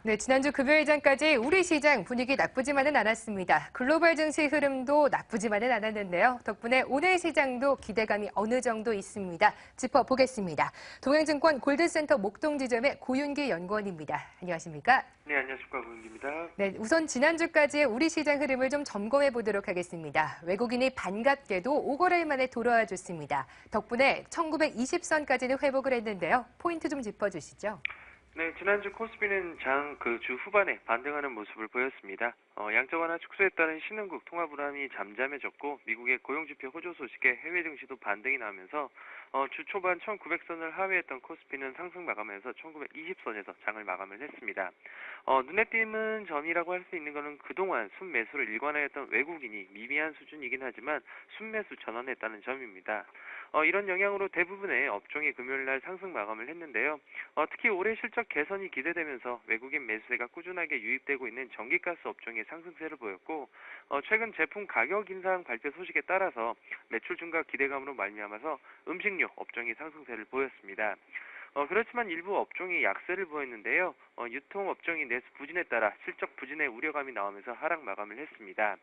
네, 지난주 금요일장까지 우리 시장 분위기 나쁘지만은 않았습니다. 글로벌 증시 흐름도 나쁘지만은 않았는데요. 덕분에 오늘 시장도 기대감이 어느 정도 있습니다. 짚어보겠습니다. 동행증권 골드센터 목동지점의 고윤기 연구원입니다. 안녕하십니까? 네, 안녕하십니까. 고윤기입니다. 네, 우선 지난주까지의 우리 시장 흐름을 좀 점검해 보도록 하겠습니다. 외국인이 반갑게도 5거래일 만에 돌아와 줬습니다. 덕분에 1920선까지는 회복을 했는데요. 포인트 좀 짚어주시죠. 네, 지난주 코스피는 주 후반에 반등하는 모습을 보였습니다. 양적 완화 축소에 따른 신흥국 통화 불안이 잠잠해졌고 미국의 고용지표 호조 소식에 해외 증시도 반등이 나면서 주 초반 1900선을 하회했던 코스피는 상승 마감해서 1920선에서 장을 마감을 했습니다. 눈에 띄는 점이라고 할 수 있는 것은 그동안 순매수를 일관하였던 외국인이 미미한 수준이긴 하지만 순매수 전환했다는 점입니다. 이런 영향으로 대부분의 업종이 금요일날 상승 마감을 했는데요. 특히 올해 실적 개선이 기대되면서 외국인 매수세가 꾸준하게 유입되고 있는 전기가스 업종이 상승세를 보였고 최근 제품 가격 인상 발표 소식에 따라서 매출 증가 기대감으로 말미암아서 음식료 업종이 상승세를 보였습니다. 그렇지만 일부 업종이 약세를 보였는데요. 유통업종이 내수 부진에 따라 실적 부진의 우려감이 나오면서 하락 마감을 했습니다.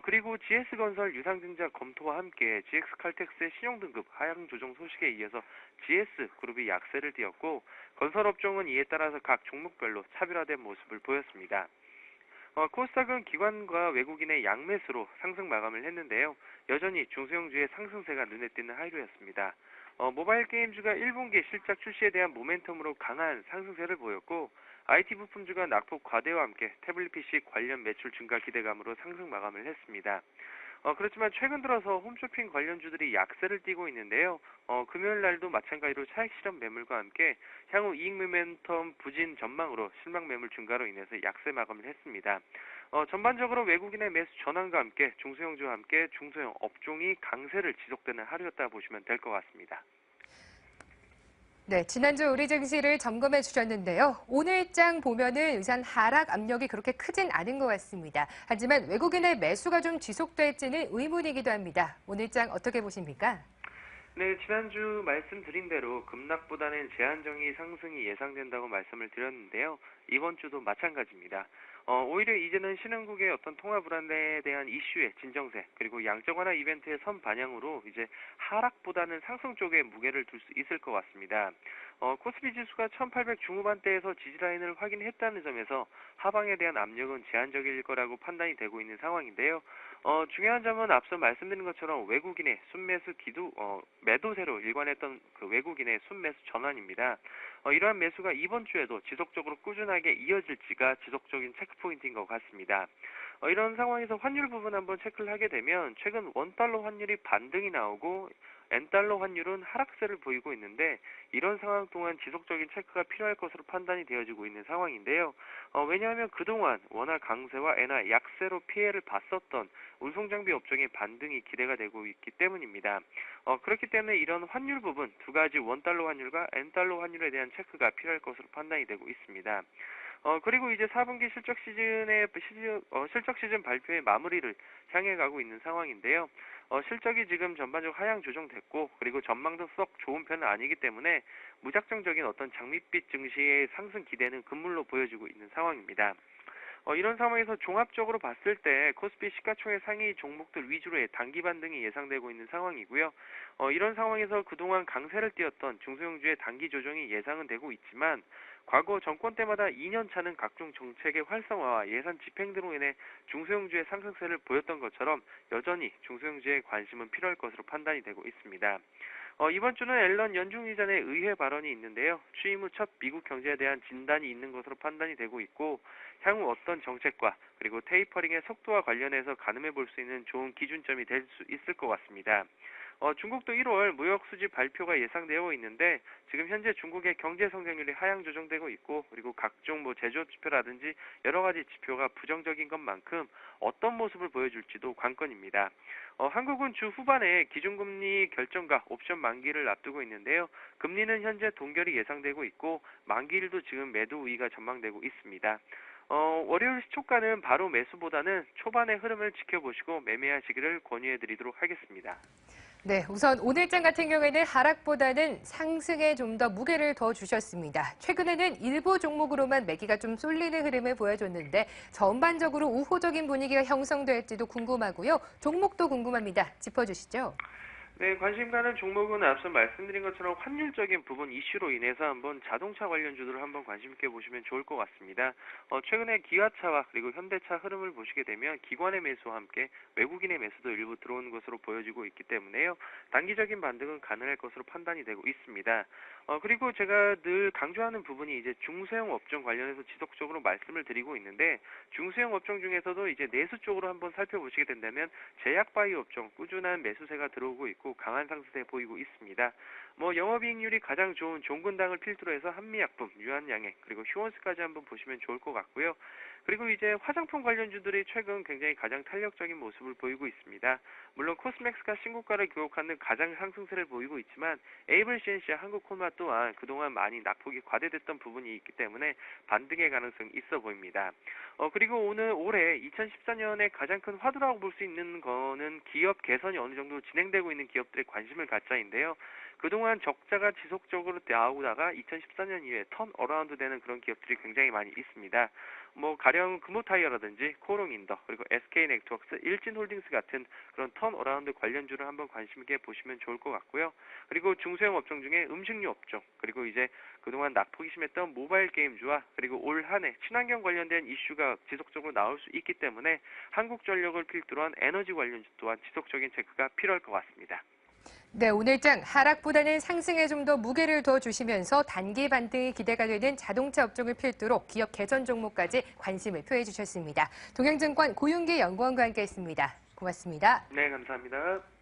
그리고 GS건설 유상증자 검토와 함께 GX칼텍스의 신용등급 하향 조정 소식에 이어서 GS그룹이 약세를 띄었고 건설업종은 이에 따라서 각 종목별로 차별화된 모습을 보였습니다. 코스닥은 기관과 외국인의 양매수로 상승 마감을 했는데요. 여전히 중소형주의 상승세가 눈에 띄는 하이로였습니다. 모바일 게임주가 1분기 실적 출시에 대한 모멘텀으로 강한 상승세를 보였고 IT 부품주가 낙폭 과대와 함께 태블릿 PC 관련 매출 증가 기대감으로 상승 마감을 했습니다. 그렇지만 최근 들어서 홈쇼핑 관련주들이 약세를 띠고 있는데요. 금요일 날도 마찬가지로 차익 실현 매물과 함께 향후 이익 모멘텀 부진 전망으로 실망 매물 증가로 인해서 약세 마감을 했습니다. 전반적으로 외국인의 매수 전환과 함께 중소형주와 함께 중소형 업종이 강세를 지속되는 하루였다 보시면 될 것 같습니다. 네, 지난주 우리 증시를 점검해 주셨는데요. 오늘장 보면은 우선 하락 압력이 그렇게 크진 않은 것 같습니다. 하지만 외국인의 매수가 좀 지속될지는 의문이기도 합니다. 오늘장 어떻게 보십니까? 네, 지난주 말씀드린 대로 급락보다는 제한적인 상승이 예상된다고 말씀을 드렸는데요. 이번 주도 마찬가지입니다. 오히려 이제는 신흥국의 어떤 통화 불안에 대한 이슈의 진정세 그리고 양적 완화 이벤트의 선 반영으로 이제 하락보다는 상승 쪽에 무게를 둘 수 있을 것 같습니다. 코스피 지수가 1800 중후반대에서 지지라인을 확인했다는 점에서 하방에 대한 압력은 제한적일 거라고 판단이 되고 있는 상황인데요. 중요한 점은 앞서 말씀드린 것처럼 외국인의 순매수 매도세로 일관했던 그 외국인의 순매수 전환입니다. 이러한 매수가 이번 주에도 지속적으로 꾸준하게 이어질지가 지속적인 체크포인트인 것 같습니다. 이런 상황에서 환율 부분 한번 체크를 하게 되면 최근 원달러 환율이 반등이 나오고 엔달러 환율은 하락세를 보이고 있는데 이런 상황 동안 지속적인 체크가 필요할 것으로 판단이 되어지고 있는 상황인데요. 왜냐하면 그동안 원화 강세와 엔화 약세로 피해를 봤었던 운송장비 업종의 반등이 기대가 되고 있기 때문입니다. 그렇기 때문에 이런 환율 부분 두 가지 원달러 환율과 엔달러 환율에 대한 체크가 필요할 것으로 판단이 되고 있습니다. 그리고 이제 4분기 실적 시즌 발표의 마무리를 향해 가고 있는 상황인데요. 실적이 지금 전반적으로 하향 조정됐고 그리고 전망도 썩 좋은 편은 아니기 때문에 무작정적인 어떤 장밋빛 증시의 상승 기대는 금물로 보여지고 있는 상황입니다. 이런 상황에서 종합적으로 봤을 때 코스피 시가총액 상위 종목들 위주로의 단기 반등이 예상되고 있는 상황이고요. 이런 상황에서 그동안 강세를 띄었던 중소형주의 단기 조정이 예상은 되고 있지만 과거 정권 때마다 2년차는 각종 정책의 활성화와 예산 집행 등으로 인해 중소형주의 상승세를 보였던 것처럼 여전히 중소형주의 관심은 필요할 것으로 판단이 되고 있습니다. 이번 주는 앨런 연준 의장의 의회 발언이 있는데요. 취임 후 첫 미국 경제에 대한 진단이 있는 것으로 판단이 되고 있고 향후 어떤 정책과 그리고 테이퍼링의 속도와 관련해서 가늠해 볼 수 있는 좋은 기준점이 될 수 있을 것 같습니다. 중국도 1월 무역 수지 발표가 예상되어 있는데 지금 현재 중국의 경제 성장률이 하향 조정되고 있고 그리고 각종 제조업 지표라든지 여러 가지 지표가 부정적인 것만큼 어떤 모습을 보여줄지도 관건입니다. 한국은 주 후반에 기준금리 결정과 옵션 만기를 앞두고 있는데요. 금리는 현재 동결이 예상되고 있고 만기일도 지금 매도 우위가 전망되고 있습니다. 월요일 시초가는 바로 매수보다는 초반의 흐름을 지켜보시고 매매하시기를 권유해드리도록 하겠습니다. 네, 우선 오늘장 같은 경우에는 하락보다는 상승에 좀 더 무게를 더 주셨습니다. 최근에는 일부 종목으로만 매기가 좀 쏠리는 흐름을 보여줬는데 전반적으로 우호적인 분위기가 형성될지도 궁금하고요. 종목도 궁금합니다. 짚어주시죠. 네, 관심 가는 종목은 앞서 말씀드린 것처럼 환율적인 부분 이슈로 인해서 한번 자동차 관련주들을 한번 관심 있게 보시면 좋을 것 같습니다. 최근에 기아차와 그리고 현대차 흐름을 보시게 되면 기관의 매수와 함께 외국인의 매수도 일부 들어오는 것으로 보여지고 있기 때문에요. 단기적인 반등은 가능할 것으로 판단이 되고 있습니다. 그리고 제가 늘 강조하는 부분이 이제 중소형 업종 관련해서 지속적으로 말씀을 드리고 있는데 중소형 업종 중에서도 이제 내수 쪽으로 한번 살펴보시게 된다면 제약바이오 업종 꾸준한 매수세가 들어오고 있고 강한 상승세 보이고 있습니다. 영업이익률이 가장 좋은 종근당을 필두로 해서 한미약품, 유한양행, 그리고 휴원스까지 한번 보시면 좋을 것 같고요. 그리고 이제 화장품 관련주들이 최근 굉장히 가장 탄력적인 모습을 보이고 있습니다. 물론 코스맥스가 신고가를 기록하는 가장 상승세를 보이고 있지만 에이블 CNC와 한국콜마 또한 그동안 많이 낙폭이 과대됐던 부분이 있기 때문에 반등의 가능성이 있어 보입니다. 그리고 올해 2014년에 가장 큰 화두라고 볼 수 있는 거는 기업 개선이 어느 정도 진행되고 있는 기업들의 관심을 갖자인데요. 그동안 적자가 지속적으로 나오다가 2014년 이후에 턴 어라운드 되는 그런 기업들이 굉장히 많이 있습니다. 가령 금호타이어라든지 코롱인더 그리고 SK네트워크스, 일진홀딩스 같은 그런 턴 어라운드 관련주를 한번 관심 있게 보시면 좋을 것 같고요. 그리고 중소형 업종 중에 음식료 업종 그리고 이제 그동안 낙폭이 심했던 모바일 게임주와 그리고 올 한 해 친환경 관련된 이슈가 지속적으로 나올 수 있기 때문에 한국전력을 필두로 한 에너지 관련주 또한 지속적인 체크가 필요할 것 같습니다. 네, 오늘장 하락보다는 상승에 좀 더 무게를 더 주시면서 단기 반등이 기대가 되는 자동차 업종을 필두로 기업 개선 종목까지 관심을 표해 주셨습니다. 동양증권 고윤기 연구원과 함께했습니다. 고맙습니다. 네, 감사합니다.